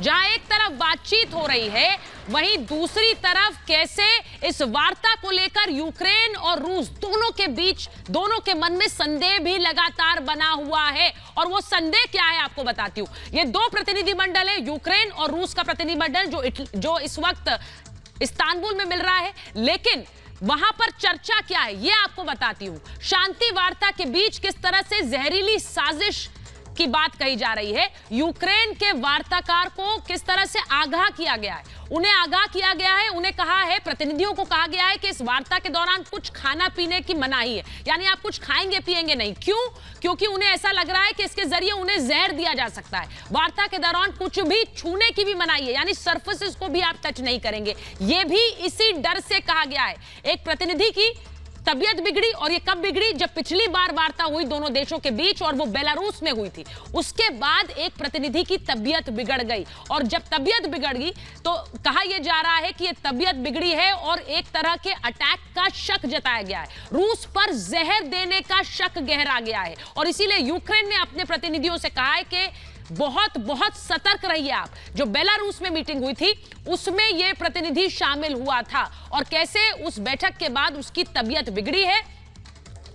जहां एक तरफ बातचीत हो रही है, वहीं दूसरी तरफ कैसे इस वार्ता को लेकर यूक्रेन और रूस दोनों के मन में संदेह भी लगातार बना हुआ है। और वो संदेह क्या है आपको बताती हूं। ये दो प्रतिनिधिमंडल है, यूक्रेन और रूस का प्रतिनिधिमंडल, जो इस वक्त इस्तांबुल में मिल रहा है, लेकिन वहां पर चर्चा क्या है ये आपको बताती हूं। शांति वार्ता के बीच किस तरह से जहरीली साजिश की बात कही जा रही है। यूक्रेन के वार्ताकार को किस तरह से आगाह किया गया है, उन्हें आगाह किया गया है, उन्हें कहा है, प्रतिनिधियों को कहा गया है कि इस वार्ता के दौरान कुछ खाना पीने की मनाही है, यानी आप कुछ खाएंगे पिएंगे नहीं। क्यों? क्योंकि उन्हें ऐसा लग रहा है कि इसके जरिए उन्हें जहर दिया जा सकता है। वार्ता के दौरान कुछ भी छूने की भी मनाही है, यानी सरफेसेस को भी आप टच नहीं करेंगे, यह भी इसी डर से कहा गया है। एक प्रतिनिधि की तबियत बिगड़ी, और ये कब बिगड़ी? जब पिछली बार वार्ता हुई दोनों देशों के बीच और वो बेलारूस में हुई थी, उसके बाद एक प्रतिनिधि की तबियत बिगड़ गई। और जब तबियत बिगड़ गई तो कहा यह जा रहा है कि ये तबियत बिगड़ी है और एक तरह के अटैक का शक जताया गया है। रूस पर जहर देने का शक गहरा गया है और इसीलिए यूक्रेन ने अपने प्रतिनिधियों से कहा है कि बहुत बहुत सतर्क रहिए आप। जो बेलारूस में मीटिंग हुई थी उसमें यह प्रतिनिधि शामिल हुआ था और कैसे उस बैठक के बाद उसकी तबीयत बिगड़ी है,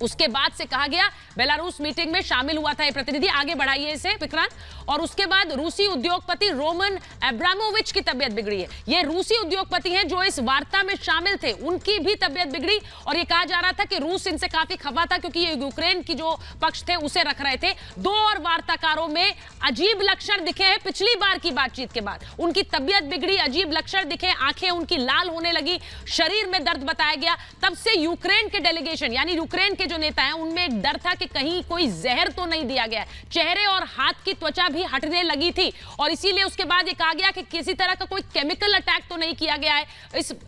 उसके बाद से कहा गया बेलारूस मीटिंग में शामिल हुआ था ये प्रतिनिधि। आगे बढ़ाइए इसे विक्रांत। और उसके बाद रूसी उद्योगपति रोमन अब्रामोविच की तबीयत बिगड़ी है। ये रूसी उद्योगपति हैं जो इस वार्ता में शामिल थे, उनकी भी तबीयत बिगड़ी और ये कहा जा रहा था कि रूस इनसे काफी खफा था क्योंकि ये यूक्रेन की जो पक्ष थे उसे रख रहे थे। दो और वार्ताकारों में अजीब लक्षण दिखे हैं पिछली बार की बातचीत के बाद। उनकी तबीयत बिगड़ी, अजीब लक्षण दिखे, आंखें उनकी लाल होने लगी, शरीर में दर्द बताया गया। तब से यूक्रेन के डेलीगेशन यानी यूक्रेन के जो नेता हैं उनमें एक डर था कि कहीं कोई जहर तो नहीं दिया गया। चेहरे और हाथ की त्वचा भी हटने लगी थी और इसीलिए उसके बाद ये कहा गया कि किसी तरह का कोई केमिकल अटैक तो नहीं किया गया है,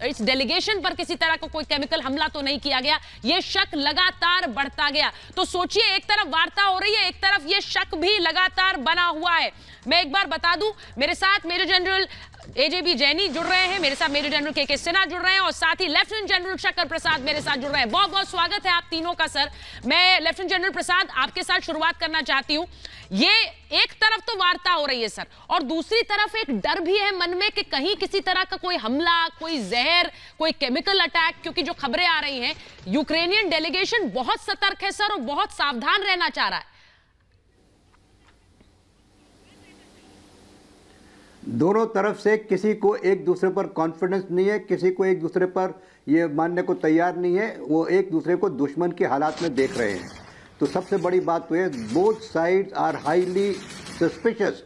इस डेलीगेशन पर किसी तरह का कोई केमिकल हमला तो नहीं किया गया। ये शक लगातार बढ़ता गया। तो सोचिए, एक तरफ वार्ता हो रही है, एक तरफ ये शक भी लगातार बना हुआ है। मैं एक बार बता दूं, मेरे साथ मेजर जनरल एजेबी जैनी जुड़ रहे हैं, मेरे साथ मेजर जनरल के सिन्हा जुड़ रहे हैं और साथ ही लेफ्टिनेंट जनरल शक्कर प्रसाद मेरे साथ जुड़ रहे हैं। बहुत बहुत स्वागत है आप तीनों का। सर, मैं लेफ्टिनेंट जनरल प्रसाद आपके साथ शुरुआत करना चाहती हूं। ये एक तरफ तो वार्ता हो रही है सर, और दूसरी तरफ एक डर भी है मन में कि कहीं किसी तरह का कोई हमला, कोई जहर, कोई केमिकल अटैक, क्योंकि जो खबरें आ रही हैं यूक्रेनियन डेलीगेशन बहुत सतर्क है सर और बहुत सावधान रहना चाह रहा है। दोनों तरफ से किसी को एक दूसरे पर कॉन्फिडेंस नहीं है, किसी को एक दूसरे पर ये मानने को तैयार नहीं है, वो एक दूसरे को दुश्मन के हालात में देख रहे हैं। तो सबसे बड़ी बात तो है, both sides are highly suspicious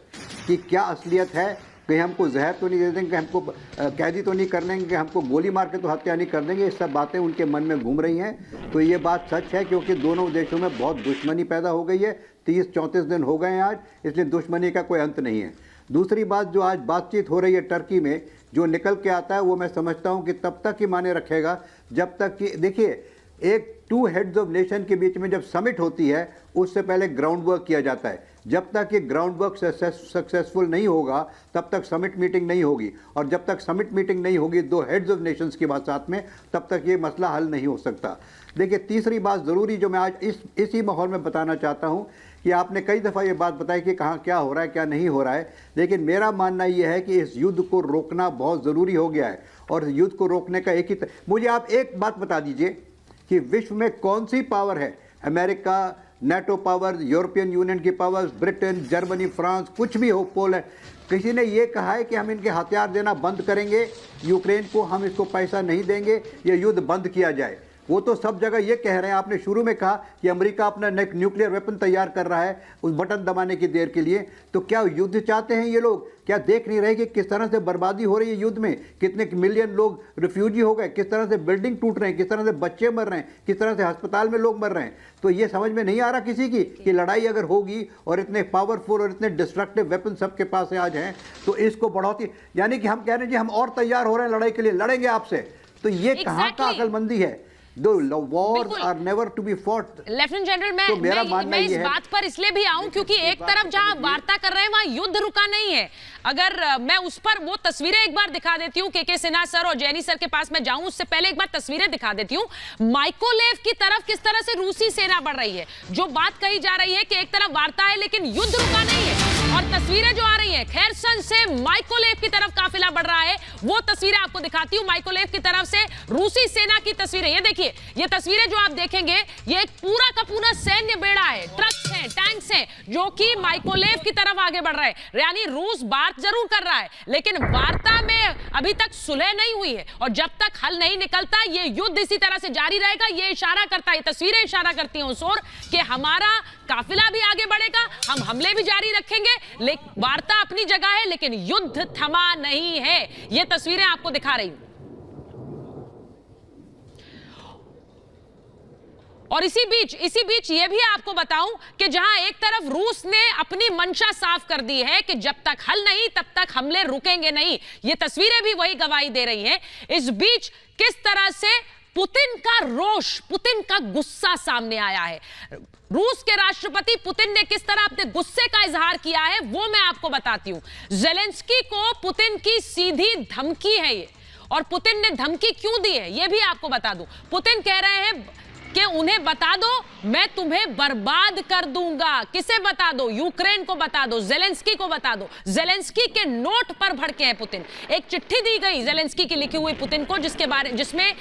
कि क्या असलियत है। कहीं हमको जहर तो नहीं दे देंगे, हमको कैदी तो नहीं कर देंगे, हमको गोली मार के तो हत्या नहीं कर देंगे। ये सब बातें उनके मन में घूम रही हैं। तो ये बात सच है क्योंकि दोनों देशों में बहुत दुश्मनी पैदा हो गई है। 30-34 दिन हो गए हैं आज, इसलिए दुश्मनी का कोई अंत नहीं है। दूसरी बात, जो आज बातचीत हो रही है टर्की में, जो निकल के आता है वो मैं समझता हूँ कि तब तक ही माने रखेगा जब तक कि, देखिए, एक टू हेड्स ऑफ नेशन के बीच में जब समिट होती है उससे पहले ग्राउंड वर्क किया जाता है। जब तक ये ग्राउंड वर्क सक्सेसफुल नहीं होगा तब तक समिट मीटिंग नहीं होगी, और जब तक समिट मीटिंग नहीं होगी दो हेड्स ऑफ नेशंस के बाद साथ में, तब तक ये मसला हल नहीं हो सकता। देखिए, तीसरी बात ज़रूरी जो मैं आज इसी माहौल में बताना चाहता हूँ कि आपने कई दफ़ा ये बात बताई कि कहाँ क्या हो रहा है क्या नहीं हो रहा है, लेकिन मेरा मानना ये है कि इस युद्ध को रोकना बहुत ज़रूरी हो गया है। और युद्ध को रोकने का एक ही मुझे आप एक बात बता दीजिए कि विश्व में कौन सी पावर है, America, NATO power, European union की पावर्स, ब्रिटेन, जर्मनी, फ्रांस, कुछ भी हो, पोलैंड, किसी ने ये कहा है कि हम इनके हथियार देना बंद करेंगे यूक्रेन को, हम इसको पैसा नहीं देंगे, ये युद्ध बंद किया जाए? वो तो सब जगह ये कह रहे हैं। आपने शुरू में कहा कि अमेरिका अपना न्यूक्लियर वेपन तैयार कर रहा है उस बटन दबाने की देर के लिए। तो क्या युद्ध चाहते हैं ये लोग? क्या देख नहीं रहे कि किस तरह से बर्बादी हो रही है युद्ध में? कितने मिलियन लोग रिफ्यूजी हो गए, किस तरह से बिल्डिंग टूट रहे हैं, किस तरह से बच्चे मर रहे हैं, किस तरह से अस्पताल में लोग मर रहे हैं। तो ये समझ में नहीं आ रहा किसी की कि लड़ाई अगर होगी और इतने पावरफुल और इतने डिस्ट्रक्टिव वेपन सबके पास आज हैं तो इसको बढ़ोतरी, यानी कि हम कह रहे हैं जी हम और तैयार हो रहे हैं लड़ाई के लिए, लड़ेंगे आपसे। तो ये कहाँ का अक्लमंदी है? The wars are never to be fought. Lieutenant general, मैं इस बात पर इसलिए भी आऊं क्योंकि एक तरफ जहां वार्ता कर रहे हैं वहां युद्ध रुका नहीं है। अगर मैं उस पर वो तस्वीरें एक बार दिखा देती हूँ, के सिन्हा सर और जैनी सर के पास मैं जाऊं उससे पहले एक बार तस्वीरें दिखा देती हूँ। माइकोलेव की तरफ किस तरह से रूसी सेना बढ़ रही है। जो बात कही जा रही है कि एक तरफ वार्ता है लेकिन युद्ध रुका नहीं है और तस्वीरें जो आ रही हैं खैरसन से माइकोलेव की तरफ काफिला बढ़ रहा है, वो तस्वीरें आपको दिखाती हूं। माइकोलेव की तरफ से रूसी सेना की तस्वीरें, ये देखिए, ये तस्वीरें जो आप देखेंगे, ये एक पूरा का पूरा सैन्य बेड़ा है, ट्रक्स हैं, टैंक्स हैं, जो कि माइकोलेव की तरफ आगे बढ़ रहे हैं। यानी रूस बात जरूर कर रहा है, लेकिन वार्ता में अभी तक सुलह नहीं हुई है, और जब तक हल नहीं निकलता ये युद्ध इसी तरह से जारी रहेगा। ये इशारा करता है, तस्वीरें इशारा करती हैं उस ओर कि हमारा काफिला भी आगे बढ़ेगा, हम हमले भी जारी रखेंगे, लेकिन वार्ता अपनी जगह है, लेकिन युद्ध थमा नहीं है। ये तस्वीरें आपको दिखा रही हूं। और इसी बीच ये भी आपको बताऊं कि जहां एक तरफ रूस ने अपनी मंशा साफ कर दी है कि जब तक हल नहीं तब तक हमले रुकेंगे नहीं, ये तस्वीरें भी वही गवाही दे रही हैं। इस बीच किस तरह से पुतिन का रोष, पुतिन का गुस्सा सामने आया है। रूस के राष्ट्रपति पुतिन ने किस तरह अपने गुस्से का इजहार किया है वो मैं आपको बताती हूं। जेलेंस्की को पुतिन की सीधी धमकी है ये, और पुतिन ने धमकी क्यों दी है ये भी आपको बता दूं। पुतिन कह रहे हैं कि उन्हें बता दो, मैं तुम्हें बर्बाद कर दूंगा। किसे बता दो? यूक्रेन को बता दो, जेलेंस्की को बता दो। जेलेंस्की के नोट पर भड़के हैं पुतिन। एक चिट्ठी दी गई जेलेंस्की की लिखी हुई पुतिन को, जिसमें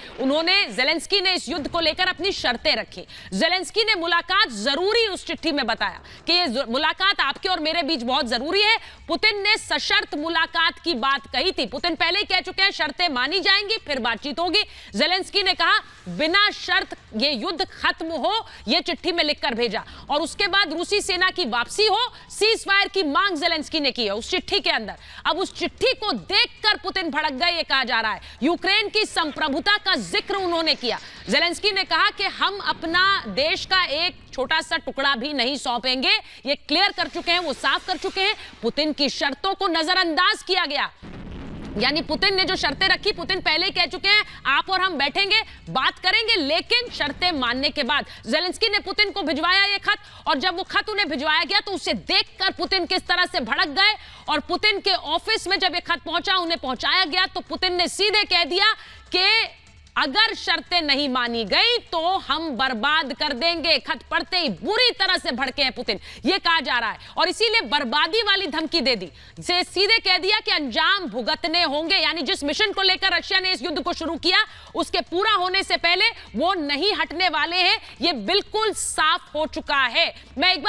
जेलेंस्की ने इस युद्ध को लेकर अपनी शर्तें रखी। जेलेंस्की ने मुलाकात जरूरी उस चिट्ठी में बताया कि ये मुलाकात आपके और मेरे बीच बहुत जरूरी है। पुतिन ने सशर्त मुलाकात की बात कही थी। पुतिन पहले ही कह चुके हैं शर्तें मानी जाएंगी, फिर बातचीत होगी। जेलेंस्की ने कहा बिना शर्त ये युद्ध खत्म हो, यह चिट्ठी में लिखकर भेजा, और उसके बाद रूसी सेना की वापसी हो, सीज फायर की मांग जेलेंस्की ने की है उस चिट्ठी के अंदर। अब उस चिट्ठी को देखकर पुतिन भड़क गए, ये कहा जा रहा है। यूक्रेन की संप्रभुता का जिक्र उन्होंने किया। जेलेंस्की ने कहा कि हम अपना देश का एक छोटा सा टुकड़ा भी नहीं सौंपेंगे, ये क्लियर कर चुके हैं, वो साफ कर चुके हैं। पुतिन की शर्तों को नजरअंदाज किया गया। यानी पुतिन ने जो शर्तें रखी, पुतिन पहले ही कह चुके हैं आप और हम बैठेंगे, बात करेंगे, लेकिन शर्तें मानने के बाद। जेलेंस्की ने पुतिन को भिजवाया ये खत, और जब वो खत उन्हें भिजवाया गया तो उसे देखकर पुतिन किस तरह से भड़क गए। और पुतिन के ऑफिस में जब ये खत पहुंचा, उन्हें पहुंचाया गया, तो पुतिन ने सीधे कह दिया कि अगर शर्तें नहीं मानी गई तो हम बर्बाद कर देंगे। खत पढ़ते ही बुरी तरह से भड़के हैं पुतिन, यह कहा जा रहा है, और इसीलिए बर्बादी वाली धमकी दे दी। सीधे कह दिया कि अंजाम भुगतने होंगे। यानी जिस मिशन को लेकर रशिया ने इस युद्ध को शुरू किया, उसके पूरा होने से पहले वो नहीं हटने वाले हैं, यह बिल्कुल साफ हो चुका है। मैं एक बार